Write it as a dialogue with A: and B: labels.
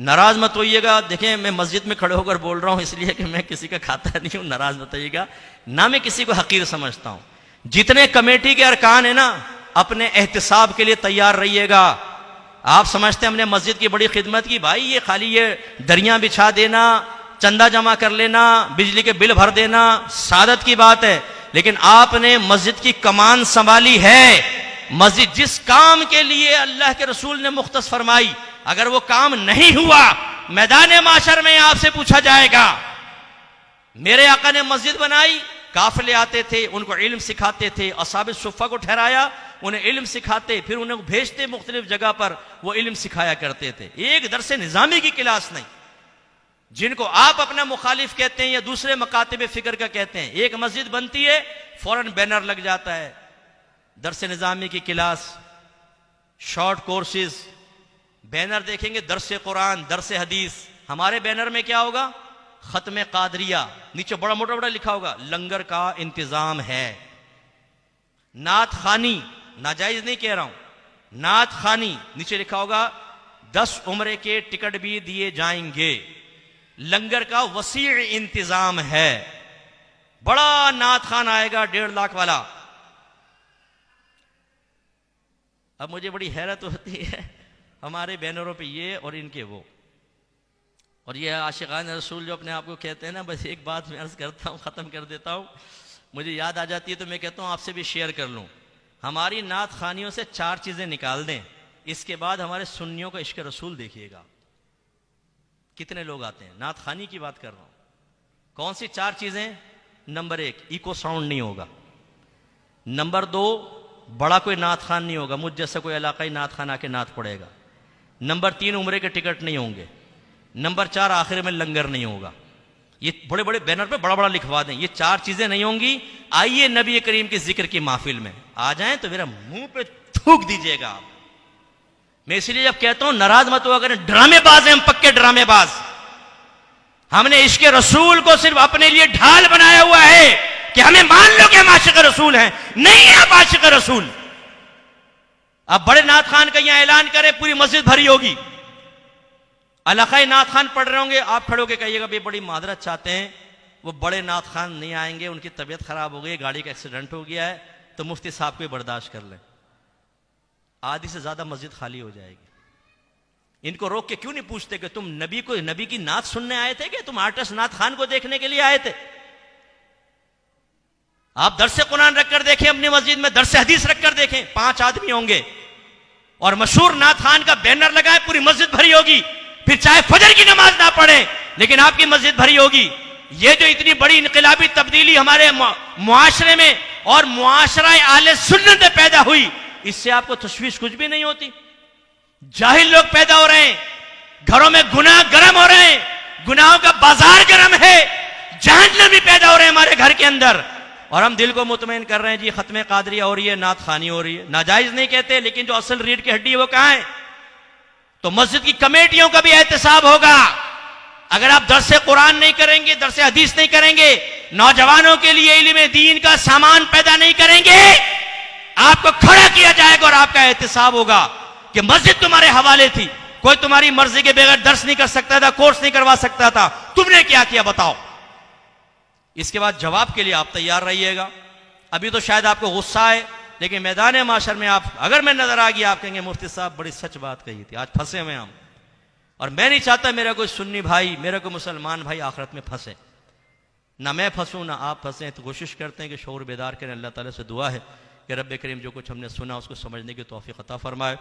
A: नाराज मत होइएगा। देखें, मैं मस्जिद में खड़े होकर बोल रहा हूं इसलिए कि मैं किसी का खाता नहीं हूं, नाराज मत होइएगा। ना मैं किसी को हकीर समझता हूं। जितने कमेटी के अरकान है ना, अपने एहतिसाब के लिए तैयार रहिएगा। आप समझते हैं हमने मस्जिद की बड़ी खिदमत की, भाई ये खाली ये दरियां बिछा देना, चंदा जमा कर लेना, बिजली के बिल भर देना सादत की बात है, लेकिन आपने मस्जिद की कमान संभाली है। मस्जिद जिस काम के लिए अल्लाह के रसूल ने मुख्तस फरमाई, अगर वो काम नहीं हुआ, मैदान माशर में आपसे पूछा जाएगा। मेरे आका ने मस्जिद बनाई, काफिले आते थे, उनको इल्म सिखाते थे, असहाबे सुफ़्फ़ा को ठहराया, उन्हें इल्म सिखाते, फिर उन्हें भेजते मुख्तलिफ जगह पर, वो इल्म सिखाया करते थे। एक दरसे निज़ामी की क्लास नहीं, जिनको आप अपना मुखालिफ कहते हैं या दूसरे मकातिब फिक्र का कहते हैं। एक मस्जिद बनती है, फौरन बैनर लग जाता है, दरसे निज़ामी की क्लास, शॉर्ट कोर्सेज, बैनर देखेंगे दरसे कुरान, दरसे हदीस। हमारे बैनर में क्या होगा? खत्म कादरिया, नीचे बड़ा मोटा बड़ा लिखा होगा, लंगर का इंतजाम है। नात खानी, नाजायज नहीं कह रहा हूं, नात खानी, नीचे लिखा होगा 10 उम्रे के टिकट भी दिए जाएंगे। लंगर का वसी इंतजाम है। बड़ा नात खान आएगा 1.5 लाख वाला। अब मुझे बड़ी हैरत होती है, हमारे बैनरों पे ये और इनके वो, और ये आशिकान रसूल जो अपने आप को कहते हैं ना। बस एक बात मैं अर्ज करता हूँ, ख़त्म कर देता हूँ, मुझे याद आ जाती है तो मैं कहता हूँ आपसे भी शेयर कर लूँ। हमारी नात खानियों से 4 चीज़ें निकाल दें, इसके बाद हमारे सुन्नियों का इश्क रसूल देखिएगा कितने लोग आते हैं। नात खानी की बात कर रहा हूँ। कौन सी 4 चीज़ें? नंबर 1, इको साउंड नहीं होगा। नंबर 2, बड़ा कोई नात खान नहीं होगा, मुझ जैसा कोई इलाकाई नात खान आके नात पड़ेगा। नंबर 3, उम्रे के टिकट नहीं होंगे। नंबर 4, आखिर में लंगर नहीं होगा। ये बड़े बड़े बैनर पे बड़ा बड़ा लिखवा दें, ये 4 चीजें नहीं होंगी। आइए नबी करीम के जिक्र की महफिल में आ जाएं तो मेरा मुंह पे थूक दीजिएगा आप। मैं इसलिए जब कहता हूं नाराज मत हुआ करें, ड्रामेबाज हैं हम, पक्के ड्रामेबाज। हमने इश्क रसूल को सिर्फ अपने लिए ढाल बनाया हुआ है कि हमें मान लो कि हम आशिक रसूल हैं। नहीं है आप आशिक रसूल। अब बड़े नात खान का यहां ऐलान करें, पूरी मस्जिद भरी होगी, इलाकाई नात खान पढ़ रहे होंगे, आप खड़े होकर कहिएगा भाई बड़ी मादरत चाहते हैं, वो बड़े नात खान नहीं आएंगे, उनकी तबीयत खराब हो गई, गाड़ी का एक्सीडेंट हो गया है, तो मुफ्ती साहब को बर्दाश्त कर लें। आधी से ज्यादा मस्जिद खाली हो जाएगी। इनको रोक के क्यों नहीं पूछते कि तुम नबी की नात सुनने आए थे कि तुम आर्टिस्ट नात खान को देखने के लिए आए थे? आप दरसे कुरान रखकर देखें अपनी मस्जिद में, दरसे हदीस रखकर देखें, 5 आदमी होंगे और मशहूर नात खान का बैनर लगाए, पूरी मस्जिद भरी होगी। फिर चाहे फजर की नमाज ना पढ़े लेकिन आपकी मस्जिद भरी होगी। ये जो इतनी बड़ी इनकलाबी तब्दीली हमारे मुआशरे में और मुआशरा आले सुन्नत में पैदा हुई, इससे आपको तशवीश कुछ भी नहीं होती। जाहिल लोग पैदा हो रहे हैं, घरों में गुनाह गर्म हो रहे हैं, गुनाहों का बाजार गर्म है, जहन्नम भी पैदा हो रहे हैं हमारे घर के अंदर, और हम दिल को मुतमईन कर रहे हैं जी खत्म कादरिया हो रही है, नात खानी हो रही है। नाजायज नहीं कहते, लेकिन जो असल रीढ़ की हड्डी है वो कहां है? तो मस्जिद की कमेटियों का भी एहतसाब होगा। अगर आप दरसे कुरान नहीं करेंगे, दरसे हदीस नहीं करेंगे, नौजवानों के लिए इल्म दीन का सामान पैदा नहीं करेंगे, आपको खड़ा किया जाएगा और आपका एहतसाब होगा कि मस्जिद तुम्हारे हवाले थी, कोई तुम्हारी मर्जी के बगैर दर्स नहीं कर सकता था, कोर्स नहीं करवा सकता था, तुमने क्या किया बताओ। इसके बाद जवाब के लिए आप तैयार रहिएगा। अभी तो शायद आपको गुस्सा है, लेकिन मैदान माशर में आप अगर मैं नजर आ गया, आप कहेंगे मुफ्ती साहब बड़ी सच बात कही थी, आज फंसे हुए हम। और मैं नहीं चाहता मेरा कोई सुन्नी भाई, मेरा कोई मुसलमान भाई आखिरत में फंसे, ना मैं फंसूं ना आप फंसे। तो कोशिश करते हैं कि शऊर बेदार करें। अल्लाह ताला से दुआ है कि रब्बे करीम जो कुछ हमने सुना उसको समझने की तौफीक अता फरमाए।